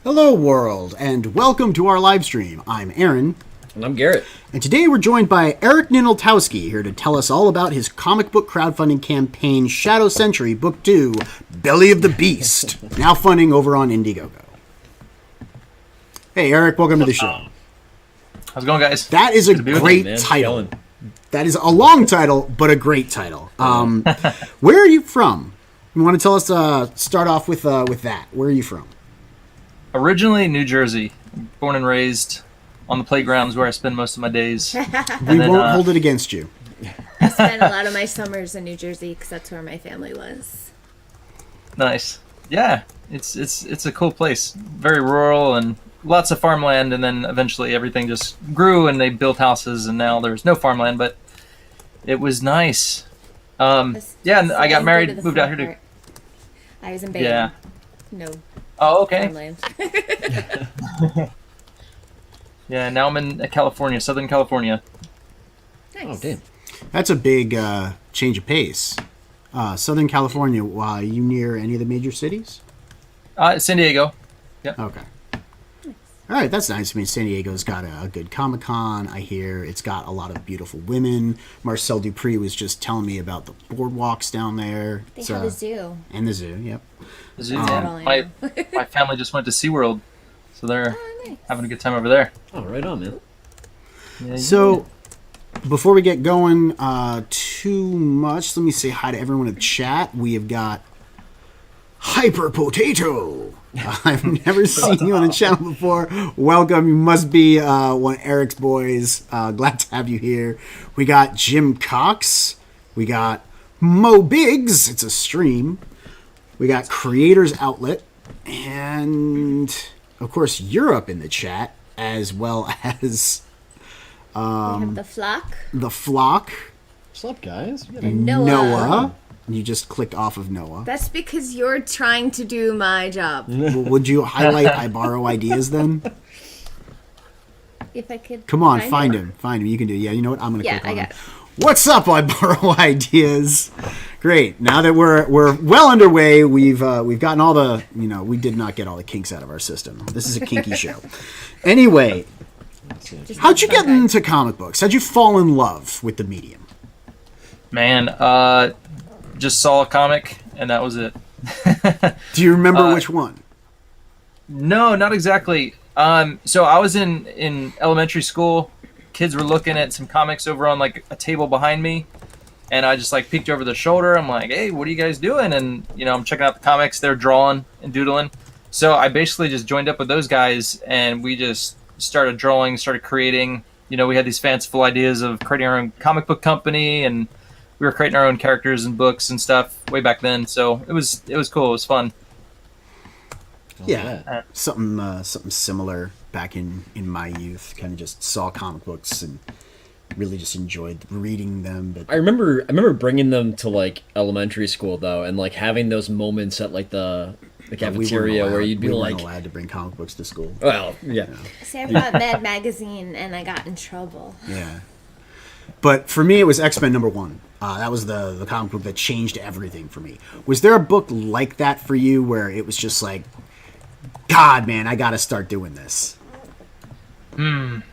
Hello world, and welcome to our live stream. I'm Aaron. And I'm Garrett. And today we're joined by Eric Ninaltowski, here to tell us all about his comic book crowdfunding campaign, Shadow Sentry, Book 2, Belly of the Beast, now funding over on Indiegogo. Hey Eric, welcome to the show. How's it going, guys? That is a great title. That is a long title, but a great title. Where are you from? You want to tell us, start off with that. Where are you from? Originally New Jersey, born and raised on the playgrounds where I spend most of my days. We won't hold it against you. I spent a lot of my summers in New Jersey because that's where my family was. Nice. Yeah, it's a cool place. Very rural and lots of farmland, and then eventually everything just grew and they built houses, and now there's no farmland, but it was nice. Yeah, and I got married, moved out here to... I was in Baden. Yeah. No. Oh, okay. Farmland. Yeah, now I'm in California, Southern California. Nice. Oh, damn. That's a big change of pace. Southern California, are you near any of the major cities? San Diego. Yeah. Okay. All right, that's nice. I mean, San Diego's got a good Comic-Con, I hear. It's got a lot of beautiful women. Marcel Dupree was just telling me about the boardwalks down there. They have a zoo. And the zoo, yep. The zoo, yeah. My family just went to SeaWorld, so they're nice. having a good time over there. Oh, right on, man. Yeah, So, before we get going too much, let me say hi to everyone in the chat. We have got Hyper Potato. I've never seen you on the channel before. Welcome. You must be one of Eric's boys. Glad to have you here. We got Jim Cox. We got Mo Biggs. It's a stream. We got Creators Outlet. And, of course, you're up in the chat, as well as... we have the Flock. The Flock. What's up, guys? And Noah. Noah. You just clicked off of Noah. That's because you're trying to do my job. Well, would you highlight I borrow ideas then? If I could. Come on, find him. Find him. You can do it. Yeah, you know what? I'm going to click on I got him. it. What's up, I borrow ideas? Great. Now that we're well underway, we've gotten all the, we did not get all the kinks out of our system. This is a kinky show. Anyway, how'd you get into comic books? How'd you fall in love with the medium? Man, just saw a comic, and that was it. Do you remember which one? No, not exactly. So I was in elementary school. Kids were looking at some comics over on like a table behind me, and I just like peeked over the shoulder. I'm like, hey, what are you guys doing? And I'm checking out the comics. They're drawing and doodling. So I basically just joined up with those guys, and we just started drawing, started creating. We had these fanciful ideas of creating our own comic book company, and we were creating our own characters and books and stuff way back then. So it was cool. It was fun. Yeah, something similar back in my youth. Kind of just saw comic books and really just enjoyed reading them. But I remember bringing them to like elementary school though, and like having those moments at like the cafeteria where you'd be we like, weren't allowed to bring comic books to school. Well, yeah. See, I brought Mad Magazine and I got in trouble. Yeah, but for me, it was X-Men #1. That was the comic book that changed everything for me. Was there a book like that for you where it was just like, God, man, I got to start doing this? Man.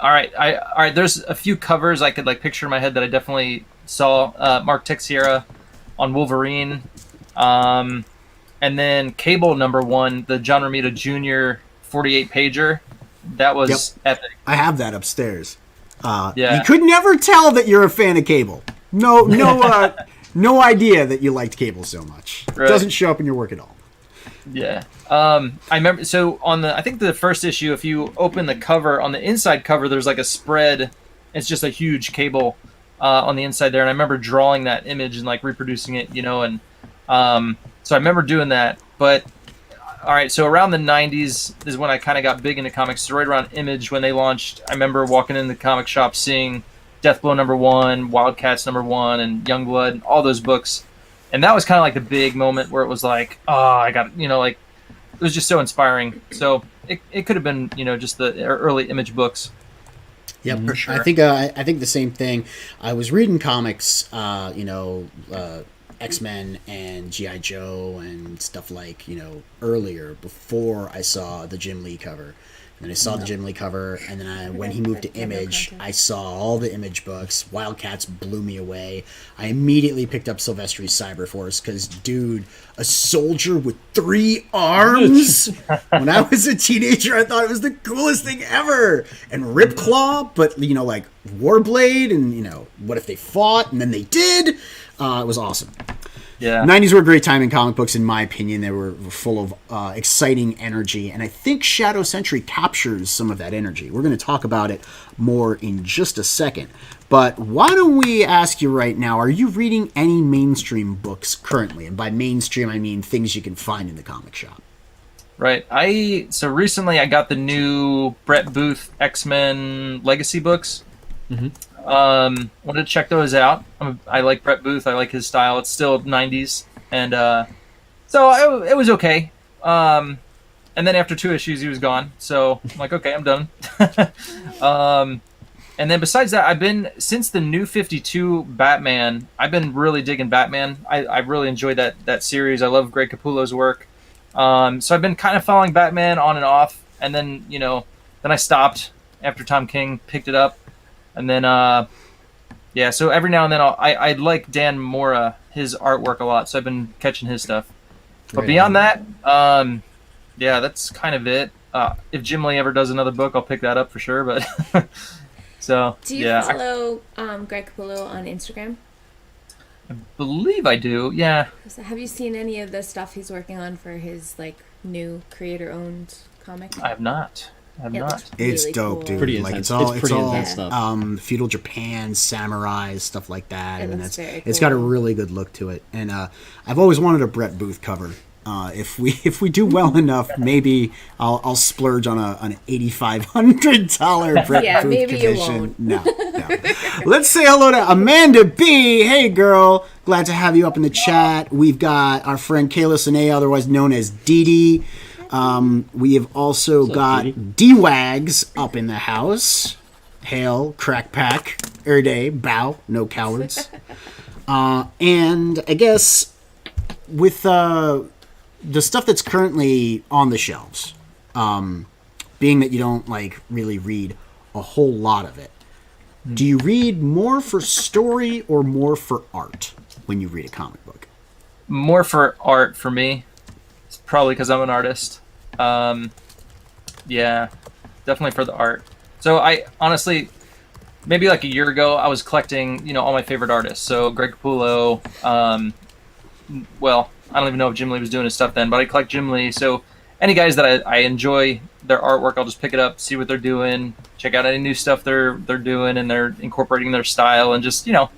All right. There's a few covers I could like picture in my head that I definitely saw. Mark Teixeira on Wolverine, and then Cable #1, the John Romita Jr. 48 pager. That was epic. I have that upstairs. Yeah. You could never tell that you're a fan of Cable. No idea that you liked Cable so much. Right. It doesn't show up in your work at all. Yeah. I remember, so on I think the first issue, if you open the cover, on the inside cover, there's like a spread. It's just a huge Cable on the inside there, and I remember drawing that image and like reproducing it, and so I remember doing that. But all right, so around the 90s is when I kind of got big into comics. So right around Image when they launched, I remember walking in the comic shop seeing Deathblow #1, Wildcats #1, and Youngblood, and all those books. And that was kind of like the big moment where it was like, oh, I got, like, it was just so inspiring. So it could have been, just the early Image books. Yep, for sure. I think the same thing. I was reading comics, X-Men and G.I. Joe and stuff like, earlier before I saw the Jim Lee cover. And then I saw the Jim Lee cover, and then when he moved to Image, I saw all the Image books. Wildcats blew me away. I immediately picked up Silvestri's Cyberforce because, dude, a soldier with 3 arms? When I was a teenager, I thought it was the coolest thing ever. And Ripclaw, but, like Warblade, and, what if they fought? And then they did. It was awesome. Yeah. 90s were a great time in comic books, in my opinion. They were full of exciting energy, and I think Shadow Sentry captures some of that energy. We're going to talk about it more in just a second. But why don't we ask you right now, are you reading any mainstream books currently? And by mainstream, I mean things you can find in the comic shop. Right. So recently I got the new Brett Booth X-Men Legacy books. Mm-hmm. Wanted to check those out. I like Brett Booth. I like his style. It's still 90s. And so it was okay. And then after 2 issues, he was gone. So I'm like, okay, I'm done. And then besides that, since the New 52 Batman, I've been really digging Batman. I really enjoyed that series. I love Greg Capullo's work. So I've been kind of following Batman on and off. And then, then I stopped after Tom King picked it up. And then, so every now and then I like Dan Mora, his artwork a lot, so I've been catching his stuff. But beyond that, that's kind of it. If Jim Lee ever does another book, I'll pick that up for sure. But so do you follow Greg Capullo on Instagram? I believe I do. Yeah. So have you seen any of the stuff he's working on for his new creator-owned comic? I have not. It's really dope, cool. Dude. Pretty intense. It's all intense stuff. Feudal Japan, samurais, stuff like that. Very it's cool. got a really good look to it. And I've always wanted a Brett Booth cover. If we do well enough, maybe I'll splurge on an $8,500 Brett Booth maybe edition. You won't. No. Let's say hello to Amanda B. Hey, girl. Glad to have you up in the chat. We've got our friend Kayla Sine, otherwise known as Dee Dee. We have also got D-Wags up in the house. Hail, crack pack, day, bow, no cowards. And I guess with the stuff that's currently on the shelves, being that you don't really read a whole lot of it, do you read more for story or more for art when you read a comic book? More for art for me. It's probably because I'm an artist. Definitely for the art. So I honestly, maybe a year ago, I was collecting, all my favorite artists. So Greg Capullo, well, I don't even know if Jim Lee was doing his stuff then, but I collect Jim Lee. So any guys that I enjoy their artwork, I'll just pick it up, see what they're doing, check out any new stuff they're doing, and they're incorporating their style, and just, but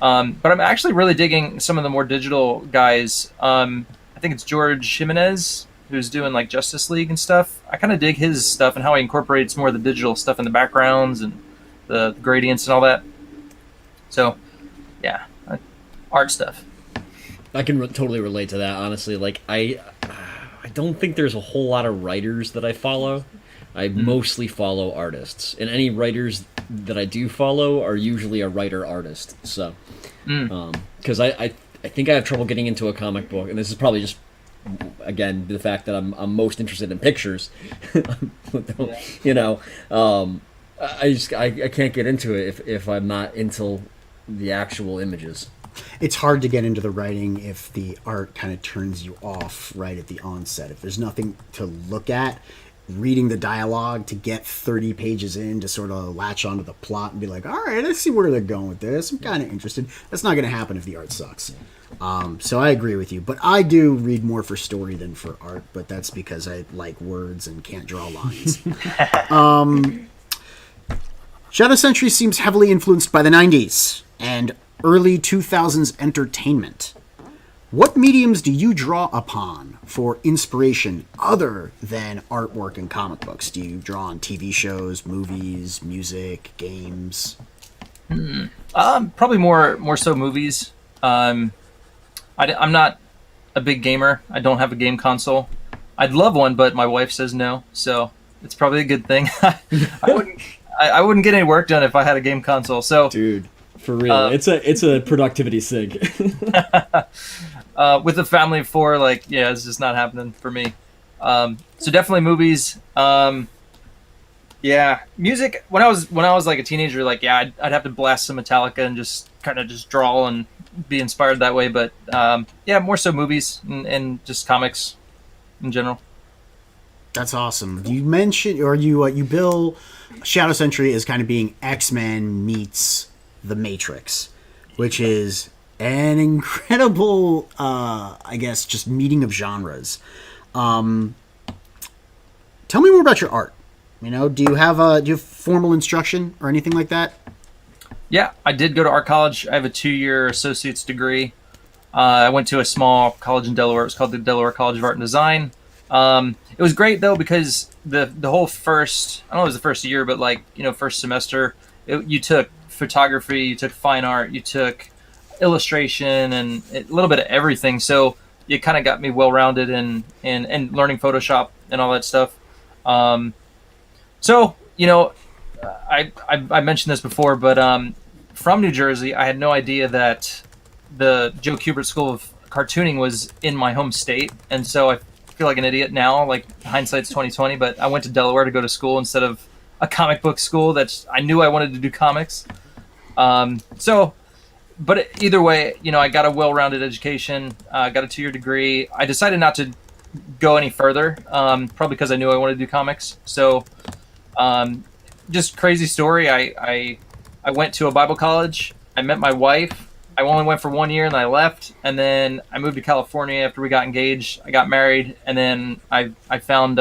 I'm actually really digging some of the more digital guys. I think it's George Jimenez, who's doing Justice League and stuff. I kind of dig his stuff and how he incorporates more of the digital stuff in the backgrounds and the gradients and all that. So, yeah, art stuff. I can totally relate to that, honestly. I don't think there's a whole lot of writers that I follow. I mostly follow artists. And any writers that I do follow are usually a writer-artist. So, because I think I have trouble getting into a comic book, and this is probably just, again, the fact that I'm most interested in pictures. I can't get into it if I'm not into the actual images. It's hard to get into the writing if the art kind of turns you off right at the onset. If there's nothing to look at, reading the dialogue to get 30 pages in to sort of latch onto the plot and be like, all right, let's see where they're going with this. I'm kind of interested. That's not going to happen if the art sucks. So I agree with you. But I do read more for story than for art, but that's because I like words and can't draw lines. Shadow Sentry seems heavily influenced by the 90s and early 2000s entertainment. What mediums do you draw upon for inspiration other than artwork and comic books? Do you draw on TV shows, movies, music, games? Probably more so movies. I'm not a big gamer. I don't have a game console. I'd love one, but my wife says no, so it's probably a good thing. I wouldn't get any work done if I had a game console. So, Dude, for real, it's a productivity sig. With a family of 4, like, yeah, it's just not happening for me. So definitely movies. Yeah, music. When I was like a teenager, like, yeah, I'd have to blast some Metallica and just kind of just draw and be inspired that way. But yeah, more so movies and just comics in general. That's awesome. You mentioned, or you bill Shadow Sentry as kind of being X-Men meets the Matrix, which is an incredible, I guess, just meeting of genres. Tell me more about your art. You know, do you have formal instruction or anything like that? Yeah, I did go to art college. I have a 2-year associate's degree. I went to a small college in Delaware. It was called the Delaware College of Art and Design. It was great though because the whole first, I don't know, it was the first year, but like, you know, first semester, you took photography, you took fine art, you took illustration, and a little bit of everything. So it kind of got me well rounded and learning Photoshop and all that stuff. So, you know, I mentioned this before, but from New Jersey, I had no idea that the Joe Kubert School of Cartooning was in my home state, and so I feel like an idiot now. Like, hindsight's 2020, but I went to Delaware to go to school instead of a comic book school. I knew I wanted to do comics. But either way, you know, I got a well-rounded education. Got a 2-year degree. I decided not to go any further, probably because I knew I wanted to do comics. So, just crazy story. I went to a Bible college. I met my wife. I only went for 1 year and I left. And then I moved to California after we got engaged. I got married, and then I found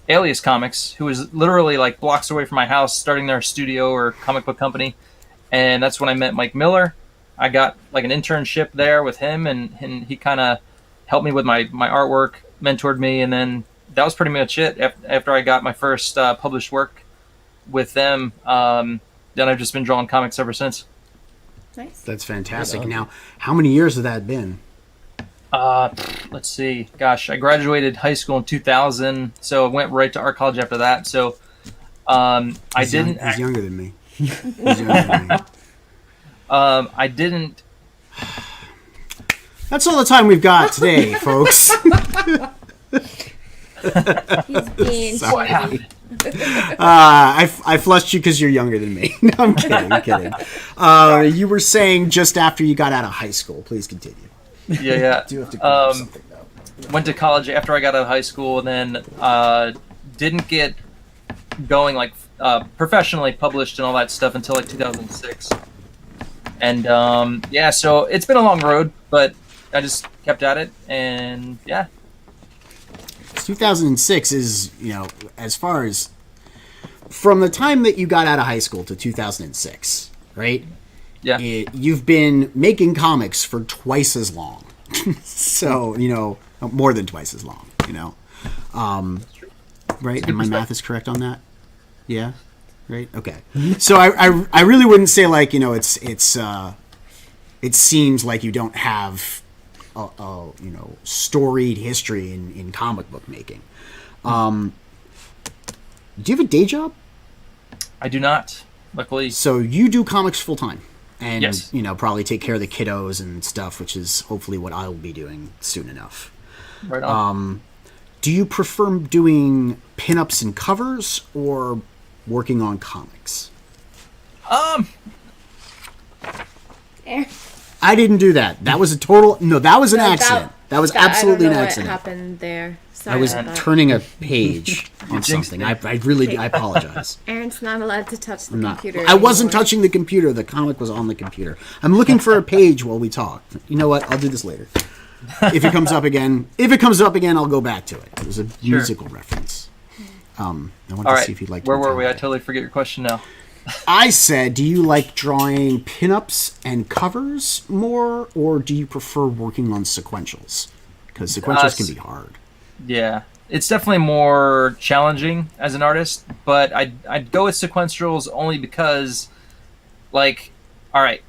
Alias Comics, who was literally like blocks away from my house, starting their studio or comic book company. And that's when I met Mike Miller. I got like an internship there with him, and he kind of helped me with my artwork, mentored me, and then that was pretty much it. After I got my first published work with them, then I've just been drawing comics ever since. Nice. That's fantastic. Now, how many years has that been? Let's see. Gosh, I graduated high school in 2000, so I went right to art college after that. So He's younger than me. He's younger than me. I didn't. That's all the time we've got today, folks. He's being What cheeky. happened? I flushed you because you're younger than me. No, I'm kidding. I'm kidding. You were saying just after you got out of high school. Please continue. Yeah. Do you have to clear up something though? Went to college after I got out of high school, and then didn't get going like professionally published and all that stuff until like 2006. And yeah, so it's been a long road, but I just kept at it, and yeah. 2006 is, you know, as far as from the time that you got out of high school to 2006, right? Yeah. You've been making comics for twice as long. So, you know, more than twice as long, you know. Right? And my math is correct on that? Yeah? Right? Okay. So I really wouldn't say like, you know, it seems like you don't have a you know, storied history in comic book making. Do you have a day job? I do not, luckily. So you do comics full time, and Yes. you know, probably take care of the kiddos and stuff, which is hopefully what I'll be doing soon enough. Right on. Do you prefer doing pinups and covers or working on comics? Eh. I didn't do that. That was a total no. That was an accident. That was Scott, absolutely I don't an know accident. What happened there? I Sorry was about that. turning a page on jinxed something. me. I apologize. Aaron's not allowed to touch the I'm not. computer. I wasn't anymore. touching the computer. The comic was on the computer. I'm looking for a page while we talk. You know what? I'll do this later. If it comes up again, I'll go back to it. It was a musical reference. I wanted All to right. see if you'd like to. Where were we? I comment. totally forget your question now. I said, do you like drawing pinups and covers more, or do you prefer working on sequentials? Because sequentials can be hard. Yeah, it's definitely more challenging as an artist, but I'd go with sequentials only because, like, all right,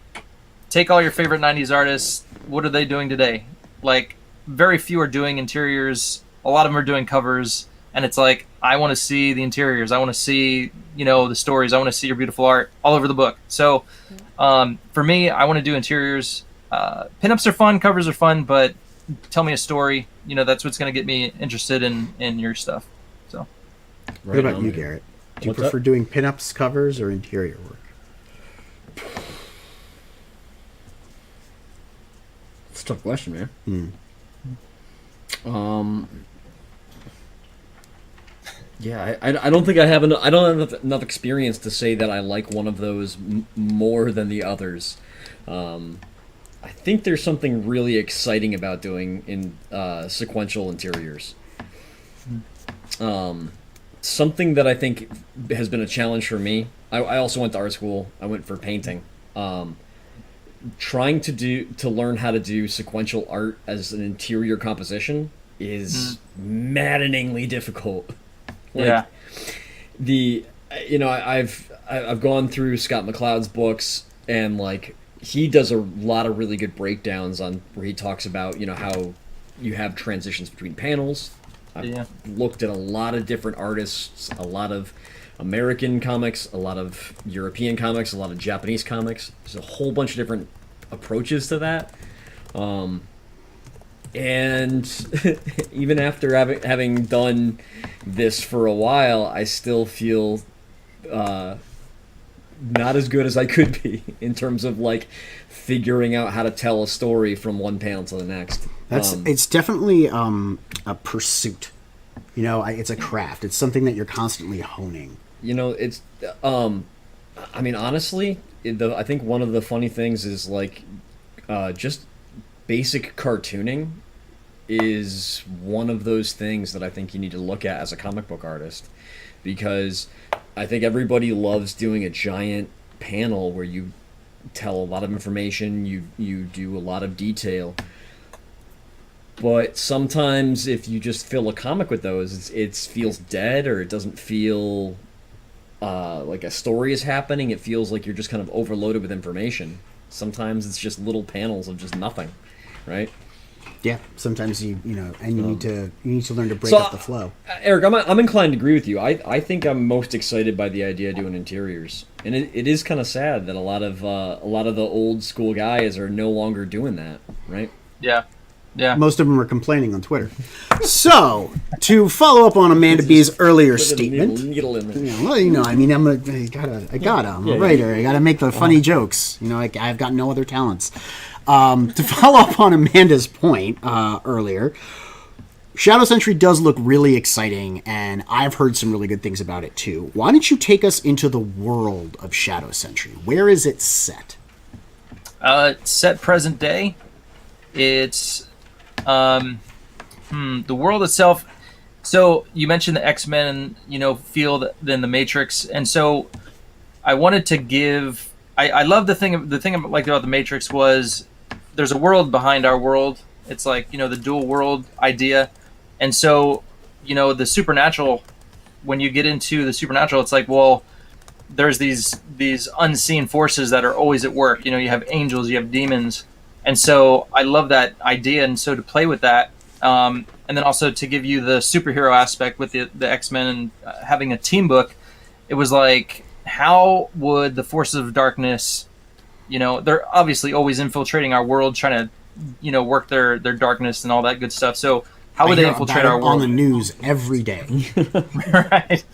take all your favorite 90s artists. What are they doing today? Like, very few are doing interiors. A lot of them are doing covers. And it's like, I want to see the interiors. I want to see, the stories. I want to see your beautiful art all over the book. So for me, I want to do interiors. Pinups are fun. Covers are fun. But tell me a story. That's what's going to get me interested in your stuff. So, what about you, Garrett? Do you prefer doing pinups, covers, or interior work? It's a tough question, man. Yeah, I don't think I have enough experience to say that I like one of those more than the others. I think there's something really exciting about doing in sequential interiors. Something that I think has been a challenge for me. I also went to art school. I went for painting. Trying to learn how to do sequential art as an interior composition is maddeningly difficult. Like, I've gone through Scott McCloud's books, and like he does a lot of really good breakdowns on where he talks about how you have transitions between panels. I've looked at a lot of different artists, a lot of American comics, a lot of European comics, a lot of Japanese comics. There's a whole bunch of different approaches to that. And even after having done this for a while, I still feel not as good as I could be in terms of like figuring out how to tell a story from one panel to the next. It's definitely a pursuit. It's a craft. It's something that you're constantly honing. It's I mean, honestly, I think one of the funny things is like just basic cartooning is one of those things that I think you need to look at as a comic book artist, because I think everybody loves doing a giant panel where you tell a lot of information, you do a lot of detail. But sometimes if you just fill a comic with those, it feels dead, or it doesn't feel like a story is happening. It feels like you're just kind of overloaded with information. Sometimes it's just little panels of just nothing, right? Yeah, sometimes you need to learn to break up the flow. Eric, I'm inclined to agree with you. I think I'm most excited by the idea of doing interiors, and it is kind of sad that a lot of the old school guys are no longer doing that, right? Yeah. Most of them are complaining on Twitter. So, to follow up on Amanda B's earlier statement, I'm a writer. I gotta make the funny jokes. I've got no other talents. To follow up on Amanda's point earlier, Shadow Sentry does look really exciting, and I've heard some really good things about it too. Why don't you take us into the world of Shadow Sentry? Where is it set? Set present day. It's the world itself. So you mentioned the X-Men, field, then the Matrix, and so I wanted to give. I love the thing I liked about the Matrix was there's a world behind our world. It's like the dual world idea, and so the supernatural. When you get into the supernatural, it's like, well, there's these unseen forces that are always at work. You have angels, you have demons. And so I love that idea, and so to play with that, and then also to give you the superhero aspect with the X-Men and having a team book, it was like, how would the forces of darkness, they're obviously always infiltrating our world, trying to, work their darkness and all that good stuff. So how would they infiltrate our world? On the news every day. Right.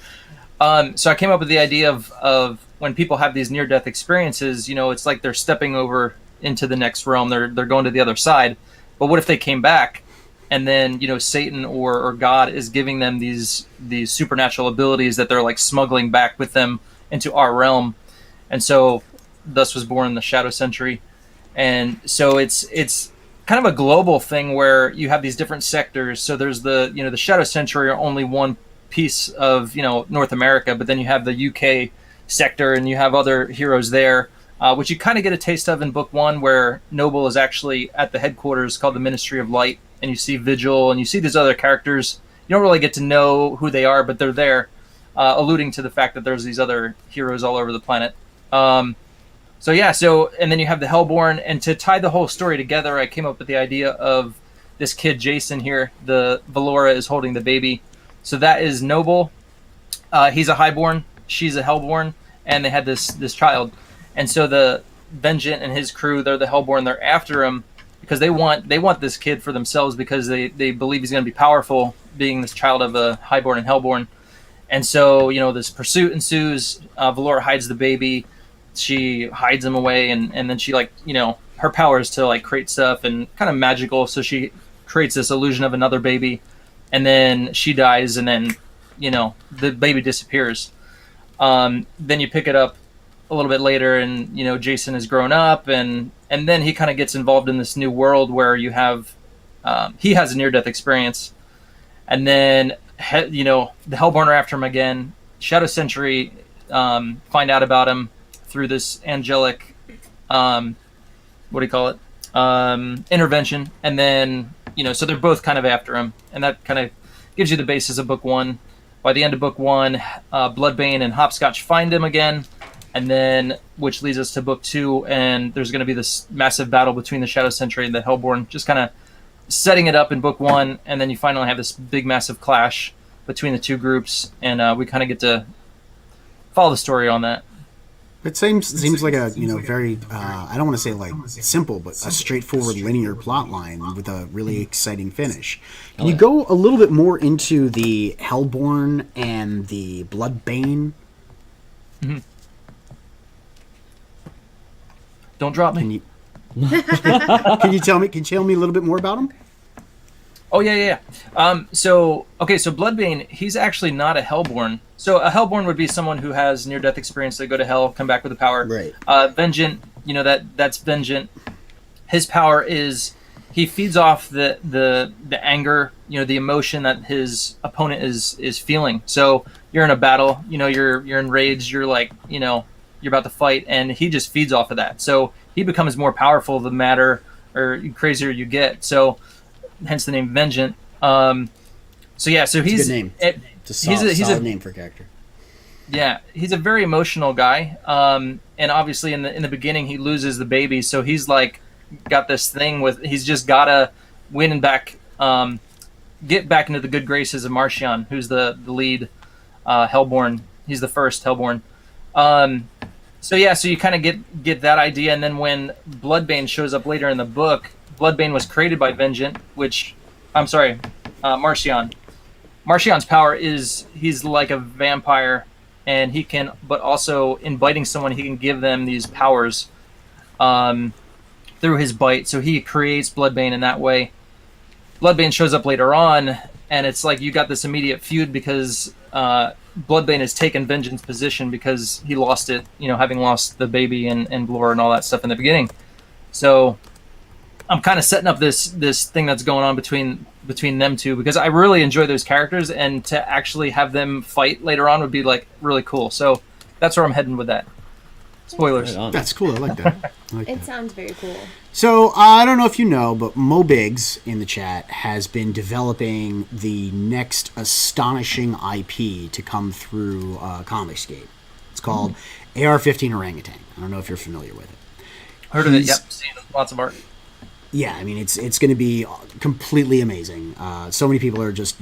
So I came up with the idea of when people have these near-death experiences, it's like they're stepping over into the next realm. They're going to the other side. But what if they came back and then Satan or God is giving them these supernatural abilities that they're like smuggling back with them into our realm? And so thus was born the Shadow Sentry. And so it's kind of a global thing where you have these different sectors. So there's the Shadow Sentry are only one piece of North America, but then you have the UK sector, and you have other heroes there, which you kind of get a taste of in book 1, where Noble is actually at the headquarters called the Ministry of Light, and you see Vigil, and you see these other characters. You don't really get to know who they are, but they're there, alluding to the fact that there's these other heroes all over the planet. And then you have the Hellborn, and to tie the whole story together, I came up with the idea of this kid Jason here. The Valora is holding the baby, so that is Noble. He's a Highborn, she's a Hellborn, and they had this child, and so the Vengeant and his crew, they're the Hellborn. They're after him because they want this kid for themselves, because they believe he's going to be powerful, being this child of a Highborn and Hellborn. And so, this pursuit ensues. Valora hides the baby. She hides him away, and then she, her power is to, create stuff and kind of magical, so she creates this illusion of another baby, and then she dies, and then, the baby disappears. Then you pick it up a little bit later, and, Jason has grown up, and then he kind of gets involved in this new world where you have, he has a near-death experience, and then, the Hellborn are after him again. Shadow Sentry find out about him through this angelic, intervention, and then, so they're both kind of after him, and that kind of gives you the basis of book 1. By the end of book 1, Bloodbane and Hopscotch find him again, and then, which leads us to book 2, and there's going to be this massive battle between the Shadow Sentry and the Hellborn, just kind of setting it up in book 1, and then you finally have this big massive clash between the two groups, and we kind of get to follow the story on that. It seems like a very I don't want to say simple, but a straightforward linear plot line with a really exciting finish. Can you go a little bit more into the Hellborn and the Bloodbane? Mm-hmm. Don't drop me. Can you tell me a little bit more about them? Oh, yeah. So Bloodbane, he's actually not a Hellborn. So a Hellborn would be someone who has near-death experience. They go to hell, come back with a power. Right. Vengeant, that's Vengeant. His power is he feeds off the anger, the emotion that his opponent is feeling. So you're in a battle, you're enraged, you're you're about to fight, and he just feeds off of that. So he becomes more powerful the madder or crazier you get. So hence the name Vengeant. So he's a good name. It's a solid name for a character. Yeah, he's a very emotional guy. And obviously in the beginning he loses the baby, so he's got this thing with he's just gotta win and get back into the good graces of Marcion, who's the lead Hellborn. He's the first Hellborn. So you kind of get that idea, and then when Bloodbane shows up later in the book, Bloodbane was created by Vengeant, Marcion. Marcion's power is he's like a vampire, and he can, but also in biting someone, he can give them these powers through his bite. So he creates Bloodbane in that way. Bloodbane shows up later on, and it's like you got this immediate feud because Bloodbane has taken Vengeance's position because he lost it, having lost the baby and Blore and all that stuff in the beginning. So I'm kind of setting up this thing that's going on between them two, because I really enjoy those characters, and to actually have them fight later on would be really cool. So that's where I'm heading with that. Spoilers. That's cool. I like that. It sounds very cool. So I don't know if you know, but Mo Biggs in the chat has been developing the next astonishing IP to come through Comicsgate. It's called AR-15 Orangutan. I don't know if you're familiar with it. Heard of it? Yep. Seen lots of art. Yeah, I mean, it's going to be completely amazing. So many people are just,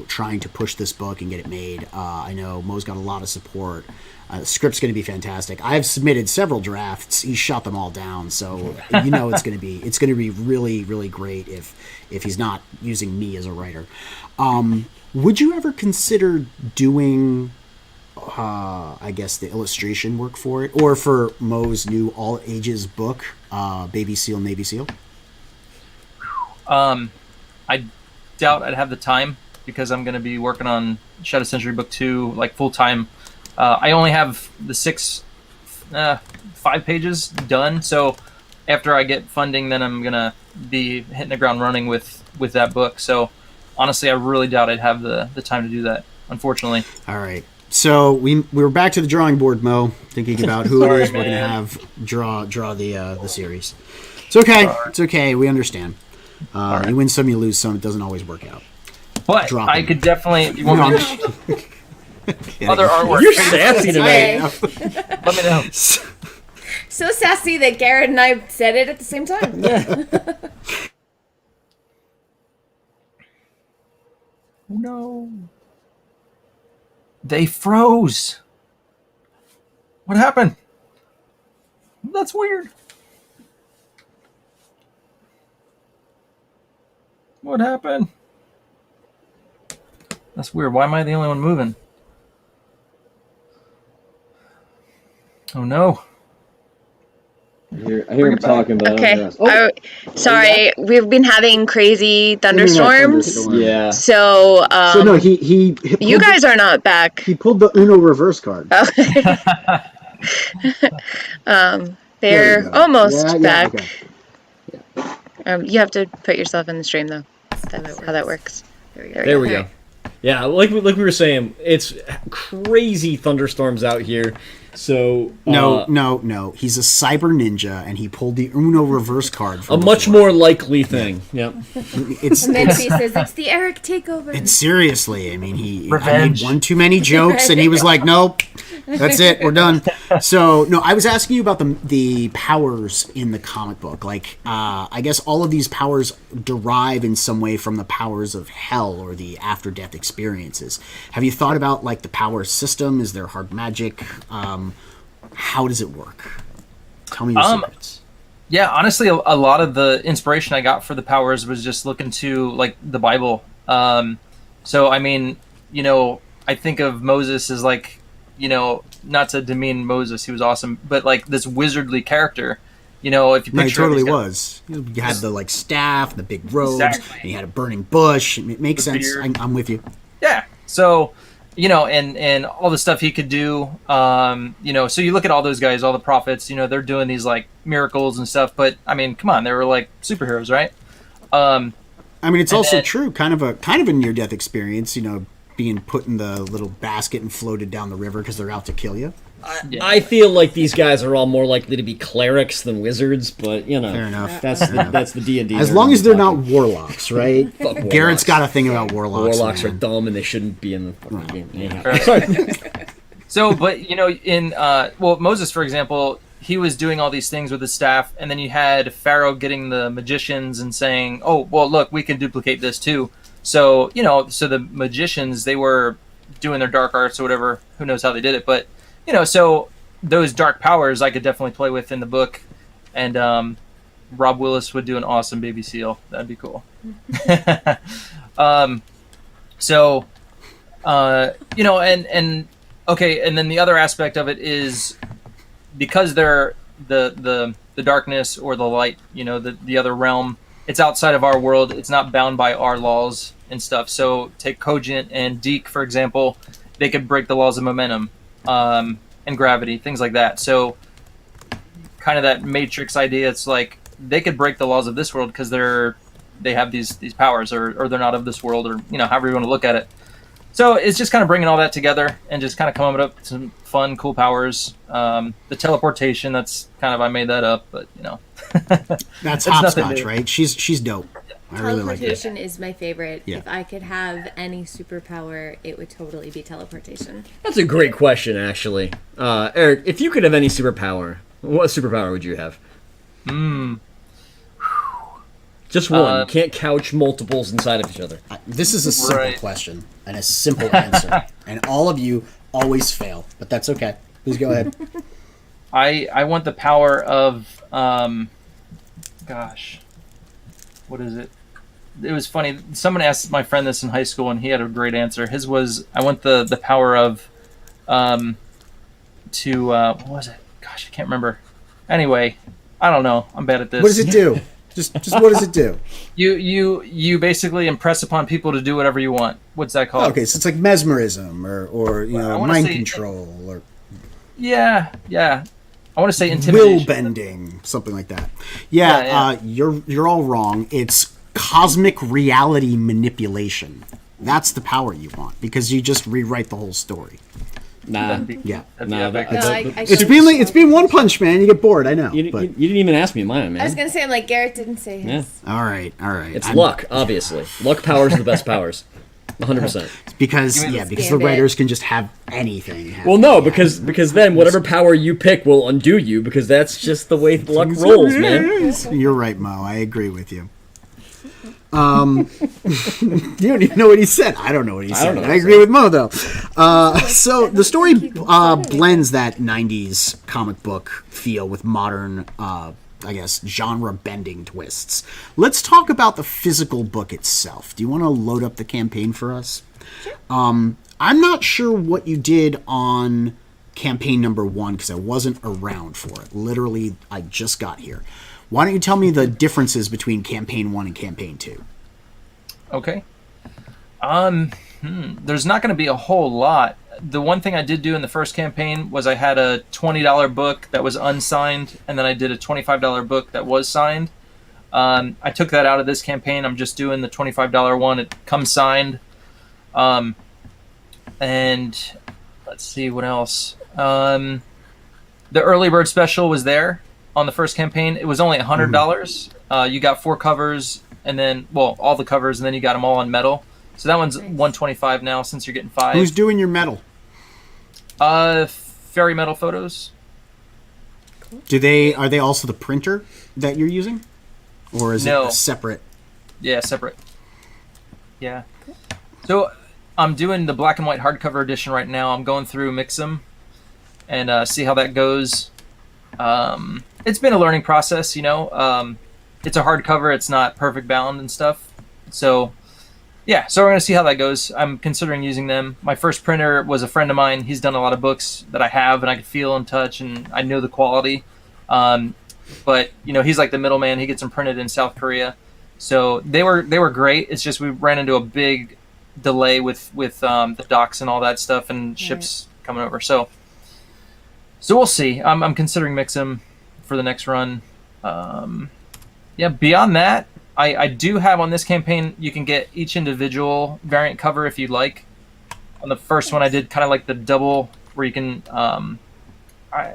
trying to push this book and get it made. I know Mo's got a lot of support. The script's going to be fantastic. I've submitted several drafts. He shot them all down, so it's going to be really, really great if he's not using me as a writer. Would you ever consider doing, I guess, the illustration work for it, or for Mo's new all ages book, Baby Seal, Navy Seal? I doubt I'd have the time, because I'm going to be working on Shadow Sentry Book 2 full time. I only have the 5 pages done, so after I get funding, then I'm going to be hitting the ground running with that book. So honestly, I really doubt I'd have the time to do that, unfortunately. All right. So we were back to the drawing board, Mo, thinking about who it is we're gonna have draw the series. It's okay. It's okay. We understand. You win some, you lose some. It doesn't always work out. But Drop I him. could definitely. You want me to other artwork? You're sassy today. Let me know. So sassy that Garrett and I said it at the same time. No. They froze. What happened? That's weird. What happened? That's weird. Why am I the only one moving? Oh no. I hear him talking, but I Okay. don't know. Sorry, we've been having crazy thunderstorms. Yeah. So, So no, he you guys are not back. he pulled the Uno reverse card. Okay. There you They're go. almost back. Okay. You have to put yourself in the stream, though. That's how that works. There we go. Yeah, like we were saying, it's crazy thunderstorms out here. So No. He's a cyber ninja, and he pulled the Uno reverse card. a much more likely thing. Yep. It's And then she says, it's the Eric takeover. it's seriously. I mean, I made Revenge. one too many jokes, and he was like, "Nope, that's it, we're done." So no, I was asking you about the powers in the comic book. Like, I guess all of these powers derive in some way from the powers of hell or the after death experiences. Have you thought about like the power system? Is there hard magic? How does it work? Tell me your secrets. Yeah, honestly, a lot of the inspiration I got for the powers was just looking to like the Bible. So I mean, I think of Moses as like, not to demean Moses, he was awesome, but like this wizardly character. If you No, he picture totally him, was. You had the like staff, the big robes, Exactly. and he had a burning bush. It makes The sense. beard. I'm with you. Yeah. So, and all the stuff he could do, so you look at all those guys, all the prophets, they're doing these like miracles and stuff, but I mean, come on, they were like superheroes, right? I mean, it's And also then- true, kind of a near-death experience, being put in the little basket and floated down the river because they're out to kill you. I feel like these guys are all more likely to be clerics than wizards, but Fair enough. that's the D&D. As long as they're not warlocks, right? Fuck warlocks. Garrett's got a thing about warlocks. Warlocks are man. dumb and they shouldn't be in the fucking game. Anyhow. Fair. Sorry. So, but in Moses, for example, he was doing all these things with his staff, and then you had Pharaoh getting the magicians and saying, "Oh, well, look, we can duplicate this too." So, so the magicians, they were doing their dark arts or whatever. Who knows how they did it, but so those dark powers I could definitely play with in the book, and Rob Willis would do an awesome baby seal. That'd be cool. And okay, and then the other aspect of it is because they're the darkness or the light, the other realm. It's outside of our world. It's not bound by our laws and stuff. So take Cogent and Deke, for example. They could break the laws of momentum and gravity, things like that. So kind of that Matrix idea. It's like they could break the laws of this world because they have these powers, or they're not of this world, or however you want to look at it. So it's just kind of bringing all that together and just kind of coming up with some fun, cool powers. The teleportation, that's kind of, I made that up, but That's It's nothing hopscotch, new. right? She's dope. I really like it. Teleportation is my favorite. Yeah. If I could have any superpower, it would totally be teleportation. That's a great question, actually. Eric, if you could have any superpower, what superpower would you have? Just one. You can't couch multiples inside of each other. This is a simple Right. question and a simple answer, and all of you always fail, but that's okay. Please go ahead. I want the power of what is it? It was funny. Someone asked my friend this in high school, and he had a great answer. His was, I want the power of what was it? Gosh, I can't remember. Anyway, I don't know. I'm bad at this. What does it do? Just what does it do? You basically impress upon people to do whatever you want. What's that called? Okay, so it's like mesmerism or I wanna mind say- control or Yeah. I want to say will intimidation. bending, something like that. Yeah, Yeah. you're all wrong. It's cosmic reality manipulation. That's the power you want because you just rewrite the whole story. Nah. Yeah. That'd be Nah, epic. No, I It's been One Punch Man. You get bored. I know. You but didn't even ask me mine, man. I was gonna say, I'm like, Garrett didn't say his. Yeah. all right. It's luck, obviously. Luck powers are the best powers. 100%. Because Give me the Gambit. writers can just have anything. happen. Well, no, because then whatever power you pick will undo you, because that's just the way luck rolls, man. You're right, Mo. I agree with you. You don't even know what he said. I don't know what he said. don't know what I he agree said. with Mo, though. So the story blends that 90s comic book feel with modern, I guess, genre-bending twists. Let's talk about the physical book itself. Do you want to load up the campaign for us? Sure. I'm not sure what you did on campaign number 1 because I wasn't around for it. Literally, I just got here. Why don't you tell me the differences between campaign 1 and campaign 2? Okay. There's not going to be a whole lot. The one thing I did do in the first campaign was I had a $20 book that was unsigned, and then I did a $25 book that was signed. I took that out of this campaign. I'm just doing the $25 one. It comes signed. And let's see what else. The early bird special was there on the first campaign. It was only $100. You got 4 covers, and then, well, all the covers, and then you got them all on metal. So that one's $125 now, since you're getting 5. Who's doing your metal? Fairy metal photos. Are they also the printer that you're using? Or is it a separate? Yeah, separate. Yeah. So I'm doing the black and white hardcover edition right now. I'm going through mix them and see how that goes. It's been a learning process, you know. It's a hardcover. It's not perfect bound and stuff. So yeah, so we're going to see how that goes. I'm considering using them. My first printer was a friend of mine. He's done a lot of books that I have, and I can feel and touch, and I know the quality. But, you know, he's like the middleman. He gets them printed in South Korea. So they were great. It's just we ran into a big delay with the docks and all that stuff and ships coming over. So we'll see. I'm considering mix them for the next run. Yeah, beyond that, I do have on this campaign, you can get each individual variant cover if you'd like. On the first one, I did kind of like the double where you can...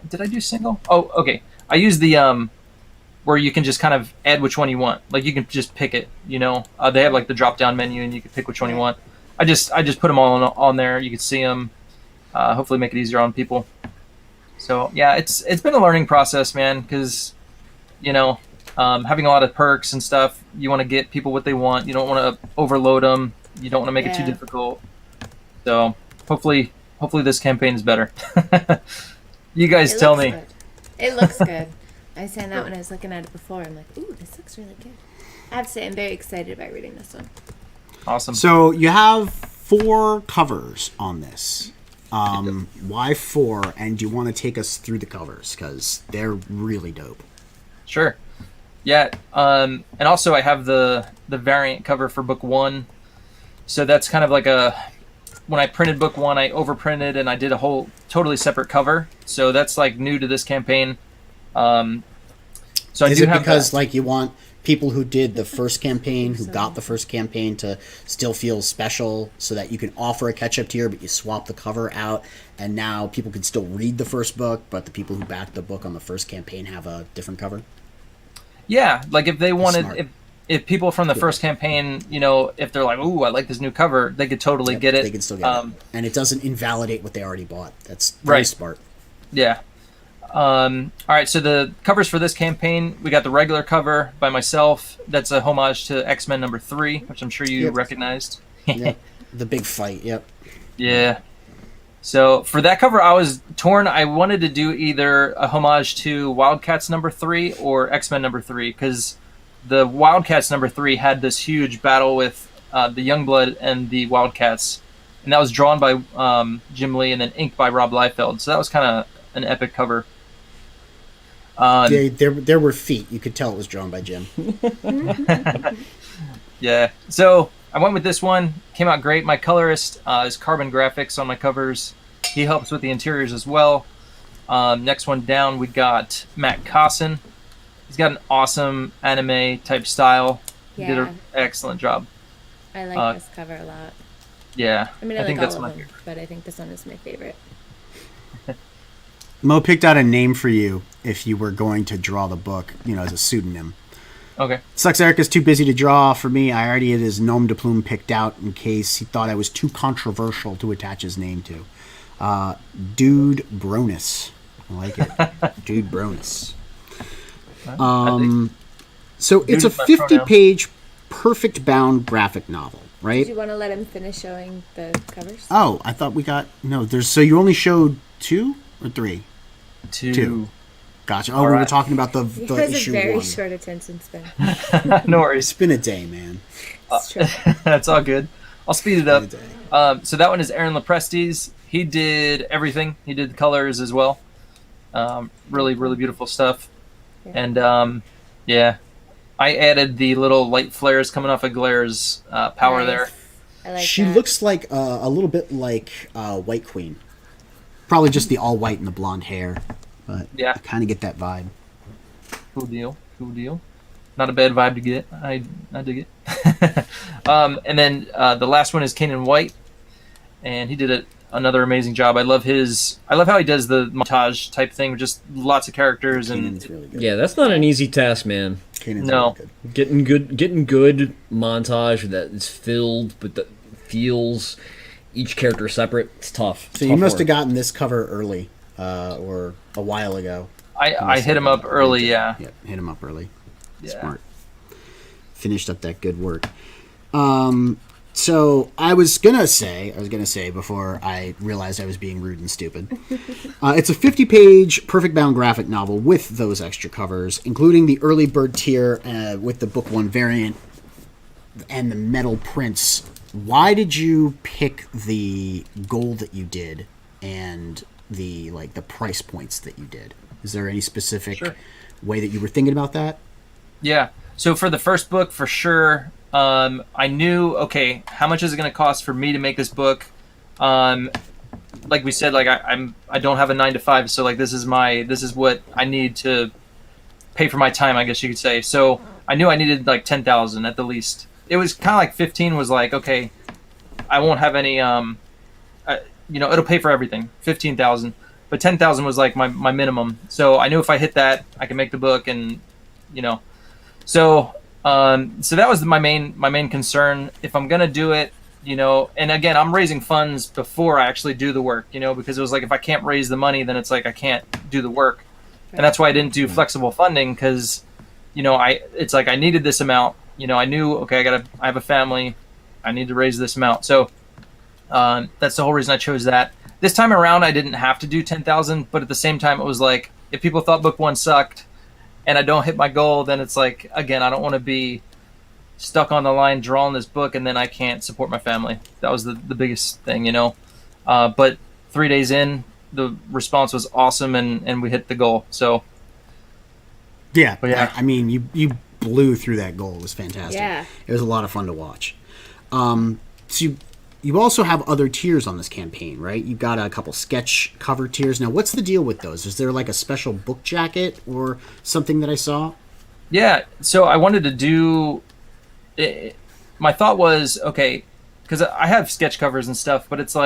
did I do single? Oh, okay. I used the... where you can just kind of add which one you want. Like, you can just pick it, you know? They have, like, the drop-down menu, and you can pick which one you want. I just put them all on there. You can see them. Hopefully make it easier on people. So, yeah, it's been a learning process, man, because, you know... having a lot of perks and stuff, you want to get people what they want. You don't want to overload them. You don't want to make it too difficult. So hopefully this campaign is better. You guys tell me. Good. It looks good. I was saying that when I was looking at it before. I'm like, ooh, this looks really good. I have to say, I'm very excited about reading this one. Awesome. So you have 4 covers on this. Why 4? And do you want to take us through the covers? Because they're really dope. Sure. Yeah, and also I have the variant cover for book 1. So that's kind of like when I printed book 1, I overprinted and I did a whole totally separate cover. So that's like new to this campaign. So Is it because like you want people who did the first campaign, who got the first campaign, to still feel special, so that you can offer a catch-up tier, but you swap the cover out, and now people can still read the first book, but the people who backed the book on the first campaign have a different cover? Yeah, like if they wanted, if people from the first campaign, you know, if they're like, ooh, I like this new cover, they could totally get it. They can still get it. And it doesn't invalidate what they already bought. That's very smart. Yeah. All right, so the covers for this campaign, we got the regular cover by myself. That's a homage to X-Men number 3, which I'm sure you recognized. Yep. The big fight, yep. Yeah. So for that cover, I was torn. I wanted to do either a homage to Wildcats number 3 or X-Men number 3, because the Wildcats number 3 had this huge battle with the Youngblood and the Wildcats, and that was drawn by Jim Lee and then inked by Rob Liefeld. So that was kind of an epic cover. There were feet. You could tell it was drawn by Jim. Yeah. So I went with this one. Came out great. My colorist is Carbon Graphics on my covers. He helps with the interiors as well. Next one down, we got Matt Cosson. He's got an awesome anime type style. He did an excellent job. I like this cover a lot. Yeah. I mean, I think like that's all my of them, favorite. but I think this one is my favorite. Mo picked out a name for you if you were going to draw the book, as a pseudonym. Okay. Sucks Eric is too busy to draw for me. I already had his nom de plume picked out in case he thought I was too controversial to attach his name to. Dude Bronus. I like it. Dude Bronus. So it's a 50-page perfect bound graphic novel, right? Do you want to let him finish showing the covers? Oh, I thought we got... No, so you only showed 2 or 3? Two. Gotcha. Oh, we were talking about the He has issue a very 1. short attention span. No worries. It's been a day, man. It's true. That's all good. I'll speed it up. It's been a day. So that one is Aaron Lepresti's. He did everything. He did the colors as well. Really, really beautiful stuff. Yeah. And yeah, I added the little light flares coming off of Glaire's power Nice. there. I like She that. looks like a little bit like White Queen. Probably just the all white and the blonde hair. But Yeah. I kind of get that vibe. Cool deal. Cool deal. Not a bad vibe to get. I dig it. And then the last one is Kanan White, and he did another amazing job. I love how he does the montage type thing, with just lots of characters Kanan's and really good. Yeah, that's not an easy task, man. Kanan's No. really good. Getting good montage that is filled, but that feels each character separate. It's tough. So you must have gotten this cover early, or a while ago. I hit him up early. Yeah. Yeah, hit him up early. Yeah. Smart. Finished up that good work. So I was gonna say before I realized I was being rude and stupid. It's a 50-page perfect bound graphic novel with those extra covers, including the early bird tier with the book 1 variant and the metal prints. Why did you pick the goal that you did and the price points that you did? Is there any specific way that you were thinking about that? Yeah. So for the first book, for sure, I knew, okay, how much is it going to cost for me to make this book? Like we said, I don't have a 9-to-5, so this is what I need to pay for my time, I guess you could say. So I knew I needed 10,000 at the least. It was kind of like 15 was okay, I won't have any, it'll pay for everything, 15,000. But 10,000 was my minimum. So I knew if I hit that, I could make the book, and so that was my main concern. If I'm gonna do it, and again, I'm raising funds before I actually do the work, because it was if I can't raise the money, then it's I can't do the work, and that's why I didn't do flexible funding, because I needed this amount. I knew, okay, I have a family, I need to raise this amount. So that's the whole reason I chose that. This time around, I didn't have to do 10,000, but at the same time, it was if people thought book 1 sucked and I don't hit my goal, then it's again, I don't want to be stuck on the line drawing this book and then I can't support my family. That was the biggest thing, But 3 days in, the response was awesome, and we hit the goal. So yeah, but yeah. I mean, you blew through that goal. It was fantastic. Yeah. It was a lot of fun to watch. So you also have other tiers on this campaign, right? You've got a couple sketch cover tiers. Now, what's the deal with those? Is there a special book jacket or something that I saw? Yeah, so I wanted to do. My thought was, okay, because I have sketch covers and stuff, but it's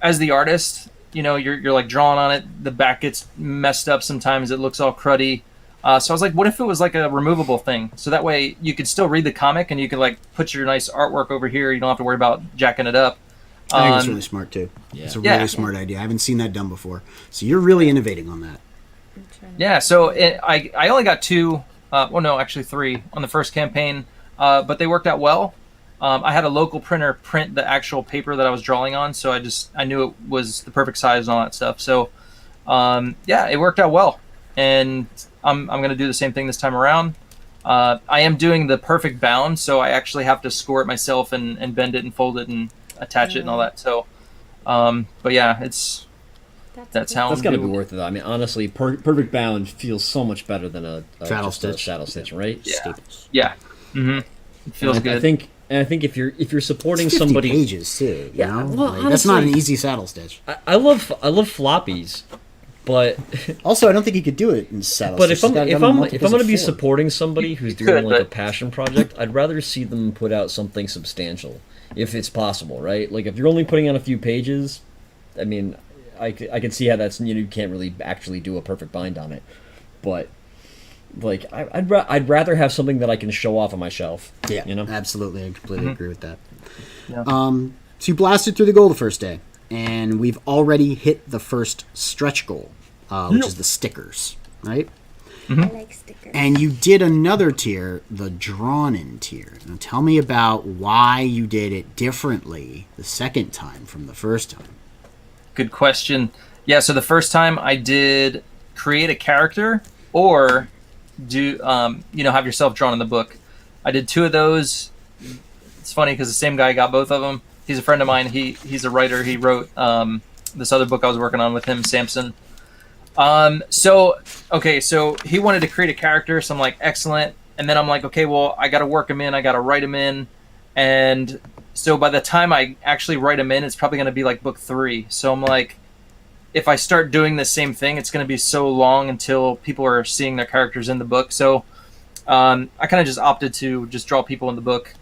as the artist, you're drawing on it. The back gets messed up sometimes. It looks all cruddy. So I was what if it was a removable thing? So that way you could still read the comic and you could put your nice artwork over here. You don't have to worry about jacking it up. I think it's really smart too. Yeah. It's a really smart idea. I haven't seen that done before. So you're really innovating on that. Yeah, so I only got 2, well, no, actually 3 on the first campaign, but they worked out well. I had a local printer print the actual paper that I was drawing on, so I knew it was the perfect size and all that stuff. So yeah, it worked out well, and I'm going to do the same thing this time around. I am doing the perfect bound, so I actually have to score it myself and bend it and fold it and attach it and all that. So, but yeah, that's how That's I'm got to be doing. worth it, though. I mean, honestly, perfect bound feels so much better than a Saddle just a stitch. saddle stitch, right? Yeah. Staples. Yeah, it feels And good. I think if you're supporting 50 somebody, pages too. You know? well, That's not an honestly- easy saddle stitch. I love floppies, but Also, I don't think you could do it in saddle but stitch. if I'm It's got going multiples to of be 4. supporting somebody who's You doing could, a but- passion project, I'd rather see them put out something substantial, if it's possible, right? If you're only putting out a few pages, I mean, I can see how that's, you can't really actually do a perfect bind on it, but like I'd rather have something that I can show off on my shelf. Yeah, you know, absolutely, I completely agree with that. Yeah. So you blasted through the goal the first day, and we've already hit the first stretch goal, which is the stickers, right? I like stickers. And you did another tier, the drawn-in tier. Now tell me about why you did it differently the second time from the first time. Good question. Yeah, so the first time I did create a character or do have yourself drawn in the book. I did 2 of those. It's funny because the same guy got both of them. He's a friend of mine. He's a writer. He wrote this other book I was working on with him, Samson. So he wanted to create a character, so I'm like, excellent. And then I'm like, okay, well, I got to work him in. I got to write him in. And so by the time I actually write him in, it's probably going to be like book 3. So I'm like, if I start doing the same thing, it's going to be so long until people are seeing their characters in the book. So I kind of just opted to just draw people in the book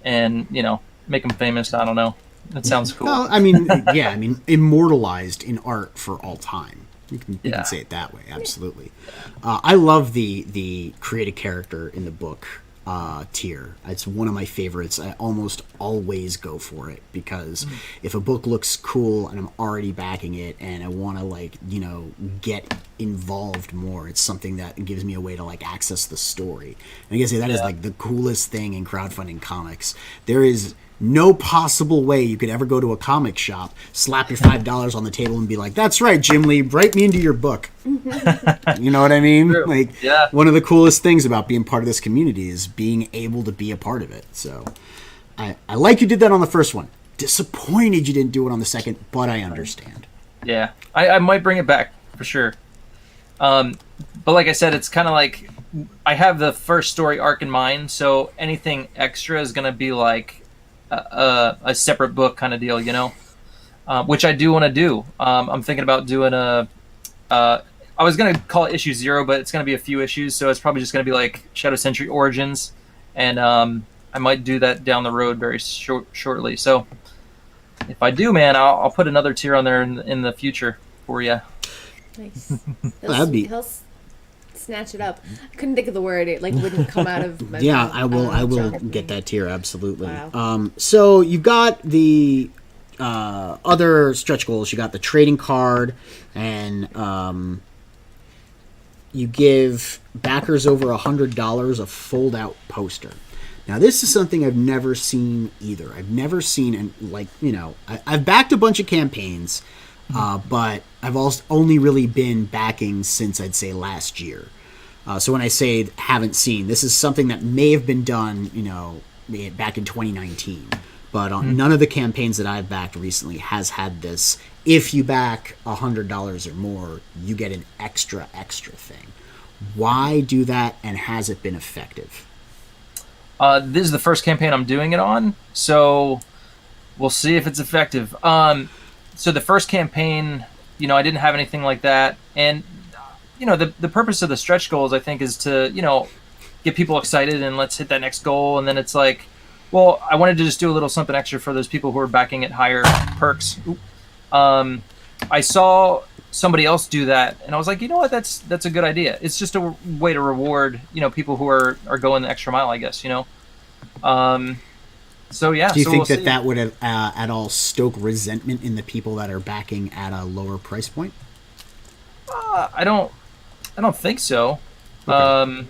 and, make them famous. I don't know. That sounds cool. Well, I mean, yeah, immortalized in art for all time. You can say it that way, absolutely. I love the create a character in the book tier. It's one of my favorites. I almost always go for it because if a book looks cool and I'm already backing it and I want to get involved more, it's something that gives me a way to access the story. And I guess that is the coolest thing in crowdfunding comics. There is no possible way you could ever go to a comic shop, slap your $5 on the table and be like, that's right, Jim Lee, write me into your book. You know what I mean? True. One of the coolest things about being part of this community is being able to be a part of it. So I like you did that on the first one. Disappointed you didn't do it on the second, but I understand. Yeah, I might bring it back for sure. But like I said, it's kind of like I have the first story arc in mind, so anything extra is going to be like a separate book kind of deal, which I do want to do. I'm thinking about doing I was going to call it issue 0, but it's going to be a few issues, so it's probably just going to be like Shadow Sentry Origins, and I might do that down the road very shortly. So if I do, man, I'll put another tier on there in the future for you. Nice. He'll snatch it up. I couldn't think of the word. It wouldn't come out of my mouth. I will get that tier, absolutely. Wow. So you've got the other stretch goals. You got the trading card, and you give backers over $100 a fold-out poster. Now, this is something I've never seen either. I've never seen, I've backed a bunch of campaigns, but I've also only really been backing since, I'd say, last year. So when I say haven't seen, this is something that may have been done, back in 2019. But none of the campaigns that I've backed recently has had this. If you back $100 or more, you get an extra thing. Why do that, and has it been effective? This is the first campaign I'm doing it on, so we'll see if it's effective. So the first campaign, I didn't have anything like that, and the purpose of the stretch goals, I think, is to get people excited and let's hit that next goal, and then it's like, well, I wanted to just do a little something extra for those people who are backing at higher perks. I saw somebody else do that, and I was like, you know what, that's a good idea. It's just a way to reward people who are going the extra mile, I guess. So yeah. Do you think we'll that would at all stoke resentment in the people that are backing at a lower price point? I don't think so. Okay.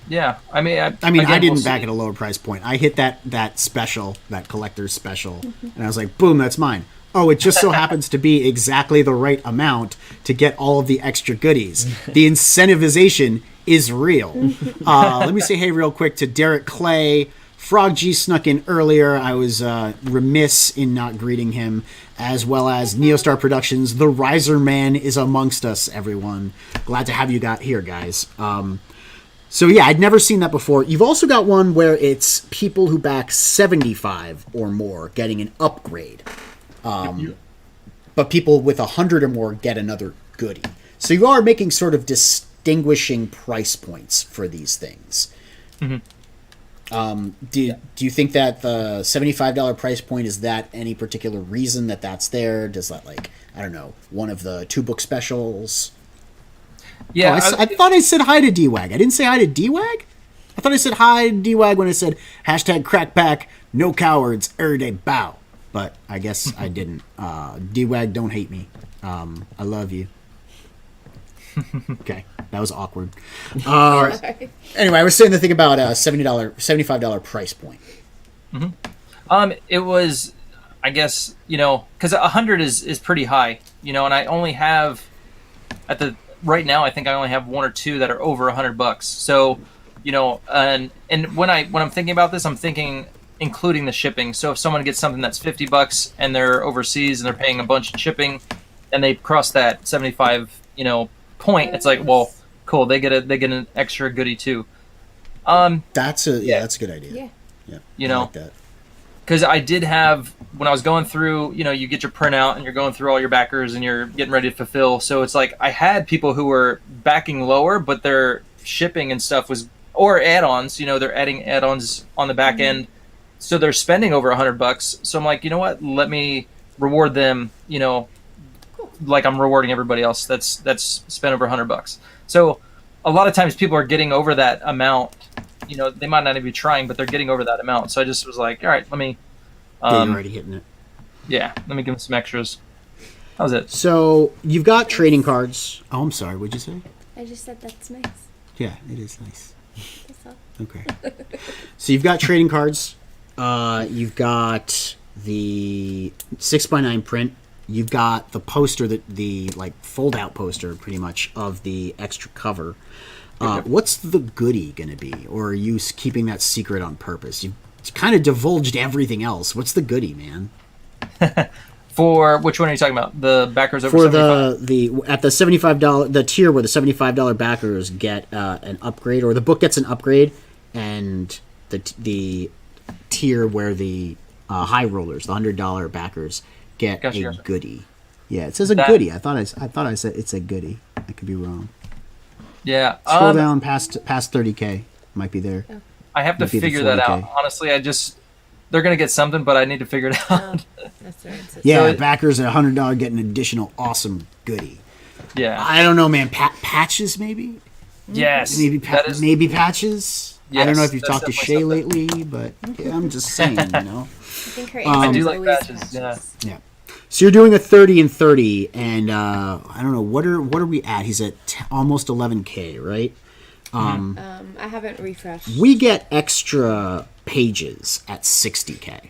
Yeah, I didn't back at a lower price point. I hit that special, that collector's special, and I was like, boom, that's mine. Oh, it just so happens to be exactly the right amount to get all of the extra goodies. The incentivization is real. Let me say hey real quick to Derek Clay. Frog G snuck in earlier. I was remiss in not greeting him, as well as Neostar Productions. The Riser Man is amongst us, everyone. Glad to have you here, guys. So yeah, I'd never seen that before. You've also got one where it's people who back 75 or more getting an upgrade. But people with 100 or more get another goodie. So you are making sort of distinguishing price points for these things. Mm-hmm. Do you think that the $75 price point, is that any particular reason that that's there? Does that, like, I don't know, one of the 2-book specials? Yeah, I thought I said hi to D-Wag. I didn't say hi to D-Wag? I thought I said hi to D-Wag when I said #crackpack, no cowards, everyday bow. But I guess I didn't. D-Wag, don't hate me. I love you. Okay, that was awkward. Anyway, I was saying the thing about $75 price point. It was, I guess, because 100 is pretty high, and I only have right now, I think I only have 1 or 2 that are over $100. So, and when I'm thinking about this, I'm thinking including the shipping. So if someone gets something that's $50 and they're overseas and they're paying a bunch of shipping, and they cross that 75, point, it's like, well, cool, they get an extra goodie too. That's a good idea. Yeah. I like that. Because I did have, when I was going through, you get your printout and you're going through all your backers and you're getting ready to fulfill. So it's like I had people who were backing lower, but their shipping and stuff was, or add-ons, they're adding add-ons on the back end. So they're spending over $100. So I'm like, you know what? Let me reward them, like I'm rewarding everybody else that's spent over $100. So a lot of times people are getting over that amount. They might not even be trying, but they're getting over that amount. So I just was like, all right, let me. You're already hitting it. Yeah, let me give them some extras. That was it. So you've got trading cards. Oh, I'm sorry. What'd you say? I just said that's nice. Yeah, it is nice. That's all. Okay. So you've got trading cards. You've got the 6x9 print. You've got the poster, the like fold-out poster, pretty much, of the extra cover. What's the goodie going to be? Or are you keeping that secret on purpose? You kind of divulged everything else. What's the goodie, man? For which one are you talking about? The backers over For 75? at the $75, the tier where the $75 backers get an upgrade, or the book gets an upgrade, and the tier where the high rollers, the $100 backers, get a goodie. Yeah, it says a goodie. I thought I said it's a goodie. I could be wrong. Yeah. Scroll down past 30K. Might be there. I have to figure that out. Honestly, they're going to get something, but I need to figure it out. That's right. Yeah, backers at $100 get an additional awesome goodie. Yeah. I don't know, man. Patches, maybe? Yes. Maybe patches? Yes, I don't know if you've talked to Shay something. lately, but yeah, I'm just saying, I think her I do answer like is always patches, patches. Yeah. So you're doing a 30 and 30, and I don't know, what are we at? He's at almost 11K, right? I haven't refreshed. We get extra pages at 60K.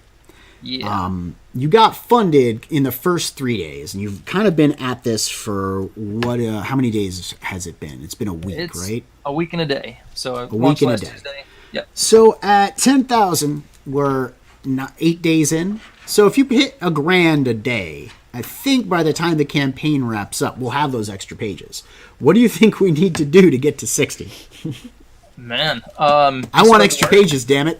Yeah. You got funded in the first 3 days, and you've kind of been at this for what? How many days has it been? It's been a week, right? A week and a day. So a week and a day. Tuesday. Yep. So at 10,000, we're not 8 days in. So if you hit $1,000 a day, I think by the time the campaign wraps up, we'll have those extra pages. What do you think we need to do to get to 60? Man, I want extra pages, damn it.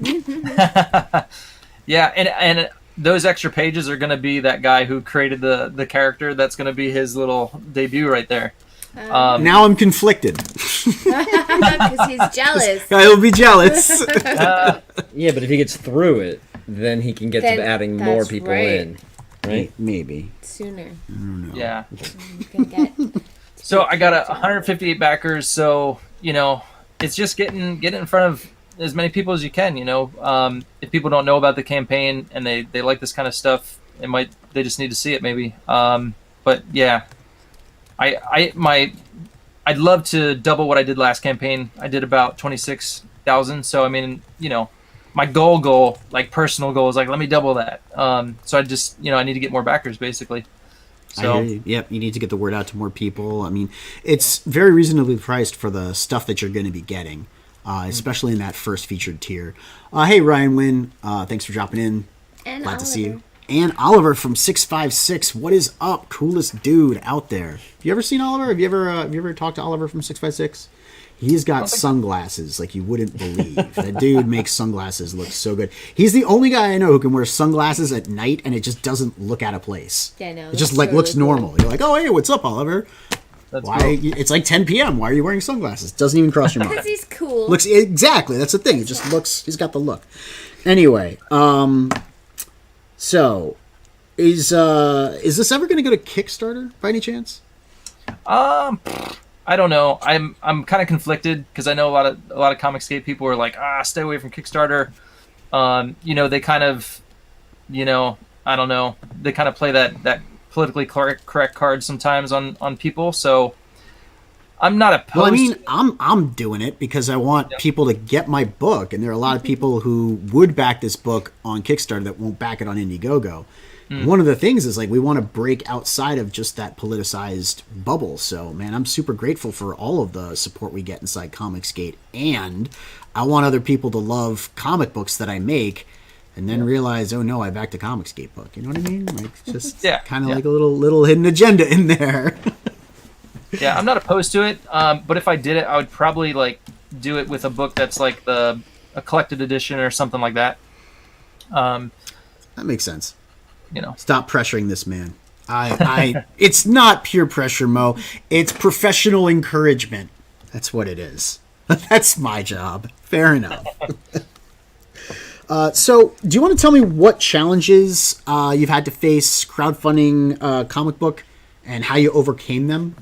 Yeah, and those extra pages are going to be that guy who created the character. That's going to be his little debut right there. Now I'm conflicted. Because he's jealous. I'll be jealous. Yeah, but if he gets through it, then he can get to adding more that's people right. in. Right? Maybe. Sooner. Yeah. You can get. So I got 158 backers. So it's just getting in front of as many people as you can. If people don't know about the campaign and they like this kind of stuff, they just need to see it maybe. But yeah, I'd love to double what I did last campaign. I did about 26,000. So I mean, my goal, like personal goal, is like, let me double that. So I just, I need to get more backers basically. So, I hear you. Yep, you need to get the word out to more people. I mean, it's very reasonably priced for the stuff that you're going to be getting, especially in that first featured tier. Hey, Ryan Wynn, thanks for dropping in. And Glad Oliver. to see you. And Oliver from 656. What is up? Coolest dude out there. Have you ever seen Oliver? Have you ever talked to Oliver from 656? He's got sunglasses like you wouldn't believe. That dude makes sunglasses look so good. He's the only guy I know who can wear sunglasses at night and it just doesn't look out of place. Yeah, no. It just like looks normal. You're like, oh, hey, what's up, Oliver? That's Why? cool. It's like 10 p.m. Why are you wearing sunglasses? Doesn't even cross your mind. Because he's cool. Looks exactly. That's the thing. It just looks. He's got the look. Anyway, so is this ever going to go to Kickstarter by any chance? I don't know. I'm kind of conflicted because I know a lot of Comicsgate people are like, stay away from Kickstarter. They kind of, I don't know. They kind of play that politically correct card sometimes on people. So I'm not opposed. Well, I mean, I'm doing it because I want people to get my book, and there are a lot of people who would back this book on Kickstarter that won't back it on Indiegogo. One of the things is like we want to break outside of just that politicized bubble. So, man, I'm super grateful for all of the support we get inside Comicsgate, and I want other people to love comic books that I make, and then realize, oh no, I backed a Comicsgate book. You know what I mean? Like just kind of like a little hidden agenda in there. Yeah, I'm not opposed to it. But if I did it, I would probably like do it with a book that's like a collected edition or something like that. That makes sense. Stop pressuring this man. It's not peer pressure, Mo. It's professional encouragement. That's what it is. That's my job. Fair enough. So, do you want to tell me what challenges you've had to face crowdfunding a comic book and how you overcame them?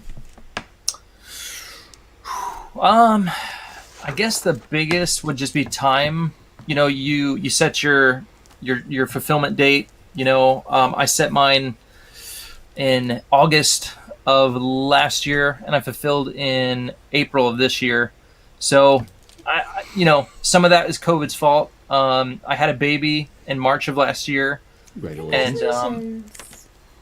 I guess the biggest would just be time. You set your fulfillment date. I set mine in August of last year, and I fulfilled in April of this year. So, some of that is COVID's fault. I had a baby in March of last year, and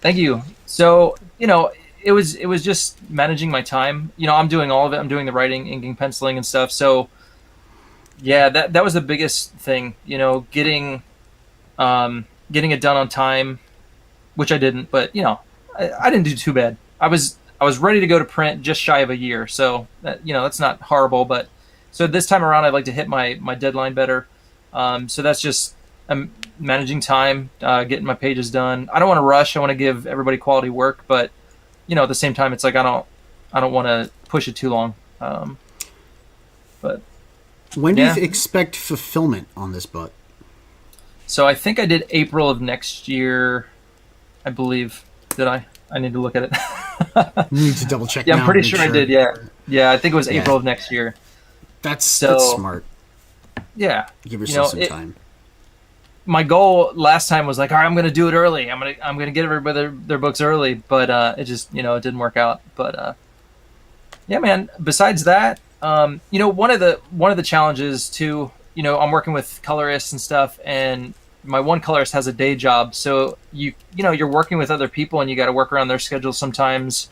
thank you. So, it was just managing my time. I'm doing all of it. I'm doing the writing, inking, penciling, and stuff. So, yeah, that was the biggest thing. Getting it done on time, which I didn't, but I didn't do too bad. I was ready to go to print just shy of a year, so that's not horrible. But so this time around, I'd like to hit my deadline better. So that's just managing time, getting my pages done. I don't want to rush. I want to give everybody quality work, but at the same time, it's like I don't want to push it too long. But when do you expect fulfillment on this book? So I think I did April of next year, I believe. Did I? I need to look at it. You need to double check. Yeah, I'm pretty sure I did. Yeah. I think it was April of next year. That's smart. Yeah, give yourself some time. My goal last time was like, all right, I'm going to do it early. I'm going to get everybody their books early, but it just it didn't work out. But yeah, man. Besides that, one of the challenges too. I'm working with colorists and stuff, and my one colorist has a day job, so you're working with other people and you got to work around their schedule sometimes.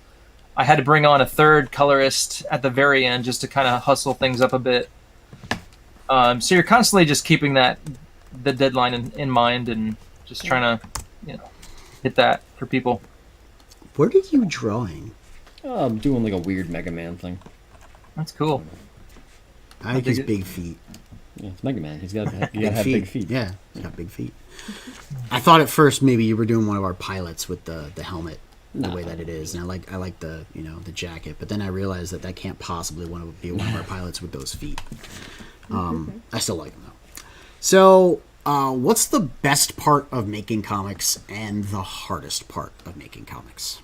I had to bring on a third colorist at the very end just to kind of hustle things up a bit. So you're constantly just keeping the deadline in mind and just trying to hit that for people. What are you drawing? I'm doing like a weird Mega Man thing. That's cool. I like his big feet. Yeah, it's Mega Man. You gotta have big feet. Yeah, he's got big feet. I thought at first maybe you were doing one of our pilots with the helmet, the way that it is, and I like the the jacket. But then I realized that can't possibly be one of our pilots with those feet. I still like them though. So, what's the best part of making comics and the hardest part of making comics?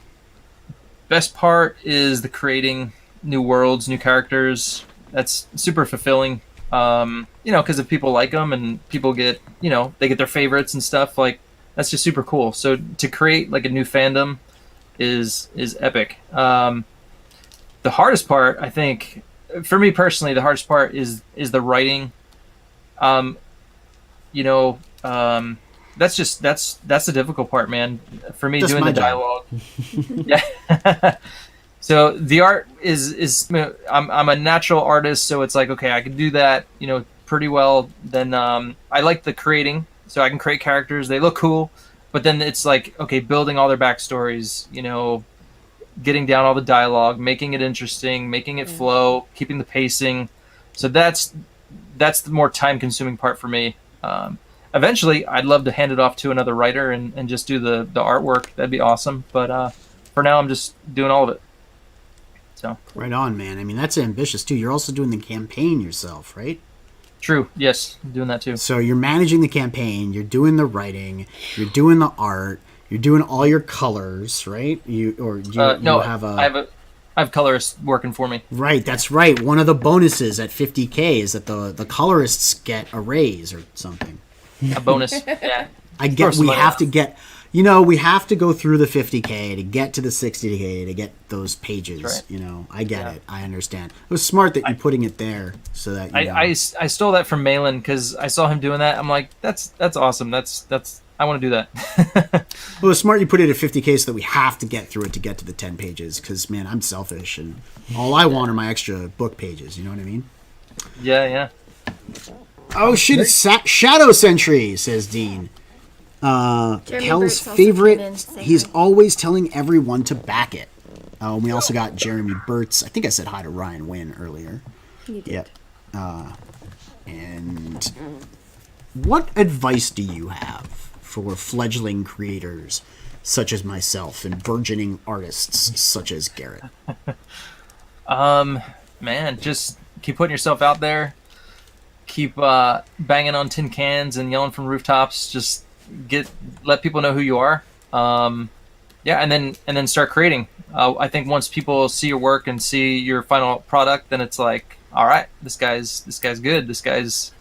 Best part is the creating new worlds, new characters. That's super fulfilling. Because if people like them and people get, they get their favorites and stuff, like that's just super cool. So to create like a new fandom is epic. The hardest part, I think, for me personally, the hardest part is the writing. That's the difficult part, man. For me, doing the dialogue. Yeah. So the art is I'm a natural artist, so it's like, okay, I can do that, pretty well. Then I like the creating, so I can create characters. They look cool, but then it's like, okay, building all their backstories, getting down all the dialogue, making it interesting, making it flow, keeping the pacing. So that's the more time-consuming part for me. Eventually, I'd love to hand it off to another writer and just do the artwork. That'd be awesome. But for now, I'm just doing all of it. So Right on, man. I mean, that's ambitious too. You're also doing the campaign yourself, right? true. Yes, I'm doing that too. So you're managing the campaign, you're doing the writing, you're doing the art, you're doing all your colors, right? You No, have a I have colorists working for me. right. That's right. One of the bonuses at 50K is that the colorists get a raise or something. A bonus. Yeah. I Throw get. some We money have out. to get. You know, we have to go through the 50K to get to the 60K to get those pages. That's right. You know, I get Yeah. it. I understand. It was smart that you're putting it there so that you know. I stole that from Malin because I saw him doing that. I'm like, that's awesome. That's I want to do that. Well, it's smart you put it at 50K so that we have to get through it to get to the 10 pages. Because man, I'm selfish and all I want are my extra book pages. You know what I mean? Yeah. Oh shit! It's Shadow Sentry, says Dean. Jeremy Kel's Burt's also favorite. came in to say He's hi. always telling everyone to back it. And we also got Jeremy Burt's. I think I said hi to Ryan Wynn earlier. You did. Yep. And what advice do you have for fledgling creators such as myself and burgeoning artists such as Garrett? Man, just keep putting yourself out there. Keep banging on tin cans and yelling from rooftops. Just let people know who you are. Yeah, and then start creating. I think once people see your work and see your final product, then it's like, all right, this guy's good. This guy's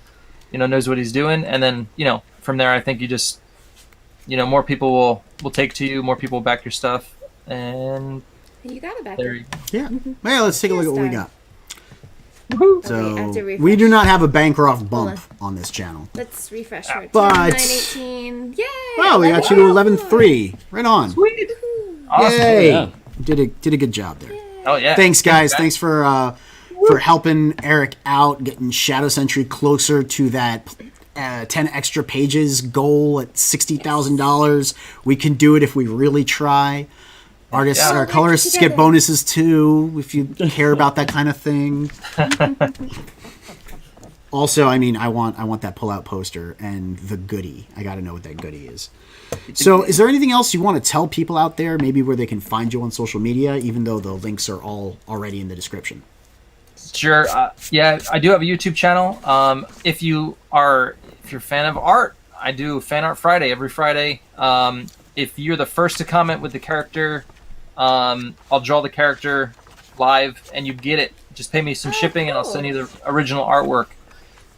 knows what he's doing. And then from there, I think you just more people will take to you. More people will back your stuff, and You got it back. there you go. Yeah. Well, let's take a look at what we got. Okay, I have to So refresh. we do not have a Bancroft bump Hold on this channel. Let's refresh our But- 918. Yay! Oh, we got you to 11.3. Right on. Sweet. Awesome. Yay! Yeah. Did a good job there. Oh yeah. Thanks, guys. Thanks, Thanks for helping Eric out, getting Shadow Sentry closer to that 10 extra pages goal at $60,000. We can do it if we really try. Artists Yeah. or colorists Together. get bonuses too if you care about that kind of thing. Also, I mean, I want that pull-out poster and the goodie. I got to know what that goodie is. So, is there anything else you want to tell people out there, maybe where they can find you on social media, even though the links are all already in the description? Sure. Yeah, I do have a YouTube channel. If you're a fan of art, I do Fan Art Friday every Friday. If you're the first to comment with the character, I'll draw the character live, and you get it. Just pay me some shipping, and I'll send you the original artwork.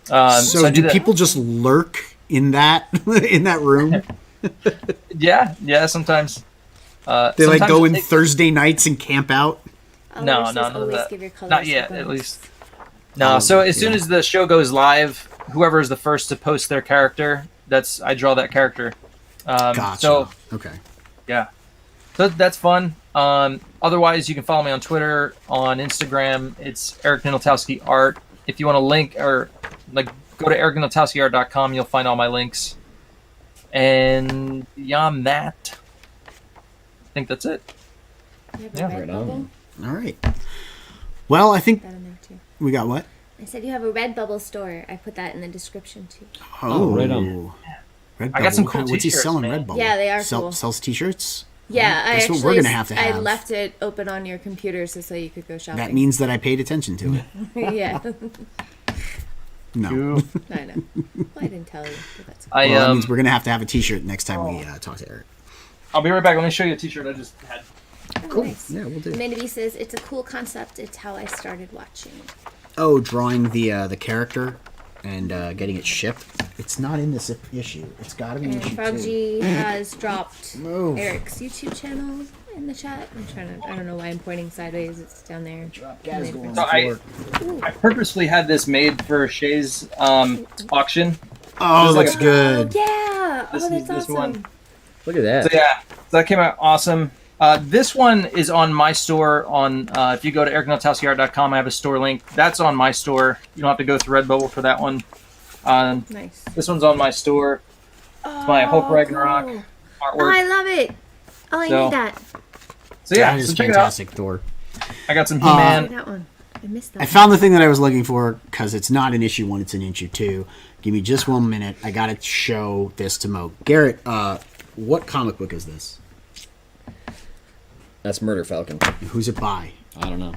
So, I do that. people just lurk in that room? Yeah. Sometimes They like sometimes go in they- Thursday nights and camp out. No, Always none of always that. give your colors Not to yet, the at bonus. least. No. So as soon as the show goes live, whoever is the first to post their character, I draw that character. Gotcha. So Okay. yeah, so that's fun. Otherwise, you can follow me on Twitter, on Instagram. It's Eric Ninaltowski Art. If you want to link or go to ericninaltowskiart.com, you'll find all my links. And beyond that, I think that's it. You have a Yeah, red right on. bubble? All right. Well, I think That in there too. we got what? I said you have a Redbubble store. I put that in the description too. Oh, right on. Redbubble. I got some What cool kind- What's he t-shirts, selling? man. Redbubble. Yeah, they are cool. Sells t-shirts. Yeah, I That's actually what we're gonna have to I have. left it open on your computer so you could go shopping. That means that I paid attention to it. yeah, No. I know. Well, I didn't tell you. But that's okay. I Well, that means we're gonna have to have a t-shirt next time we Oh. talk to Eric. I'll be right back. Let me show you a T-shirt I just had. Oh, nice. Yeah, we'll do. Mandy says it's a cool concept. It's how I started watching. Oh, drawing the character and getting it shipped. It's not in this issue. It's got to be in And issue 2. Froggy has dropped Move. Eric's YouTube channel in the chat. I don't know why I'm pointing sideways. It's down there. Guys going So I purposely had this made for Shay's auction. Oh, Just like looks a- good. Oh yeah! This Oh, is- that's this awesome. one. Look at that. So yeah, so that came out awesome. This one is on my store. If you go to ericninaltowskiart.com, I have a store link. That's on my store. You don't have to go through Redbubble for that one. Nice. This one's on my store. My Hulk Ragnarok cool. artwork. Oh, I love it. Oh, I So, need that. So yeah, That is so check fantastic, Thor. it out. I got some I He-Man. need that one. I missed that. I found the thing that I was looking for because it's not in issue 1, it's in issue 2. Give me just 1 minute. I got to show this to Mo. Garrett, what comic book is this? That's Murder Falcon. Who's it by? I don't know.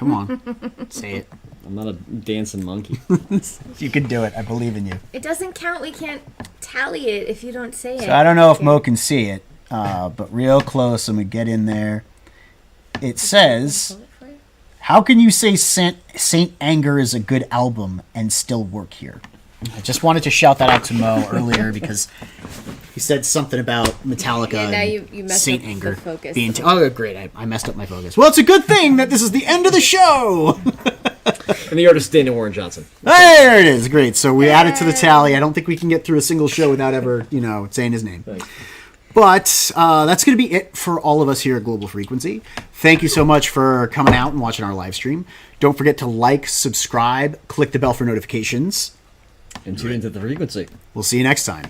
Come on. Say it. I'm not a dancing monkey. You can do it. I believe in you. It doesn't count. We can't tally it if you don't say it. So I don't know if Mo can see it, but real close. I'm going to get in there. It says, how can you say Saint Anger is a good album and still work here? I just wanted to shout that out to Mo earlier because he said something about Metallica Yeah, now and you messed Saint up Anger the focus. being oh, great. I messed up my focus. Well, it's a good thing that this is the end of the show. And the artist Daniel Warren Johnson. There it is. Great. So we added to the tally. I don't think we can get through a single show without ever, saying his name. Thanks. But that's going to be it for all of us here at Global Frequency. Thank you so much for coming out and watching our live stream. Don't forget to like, subscribe, click the bell for notifications. And tune into the frequency. We'll see you next time.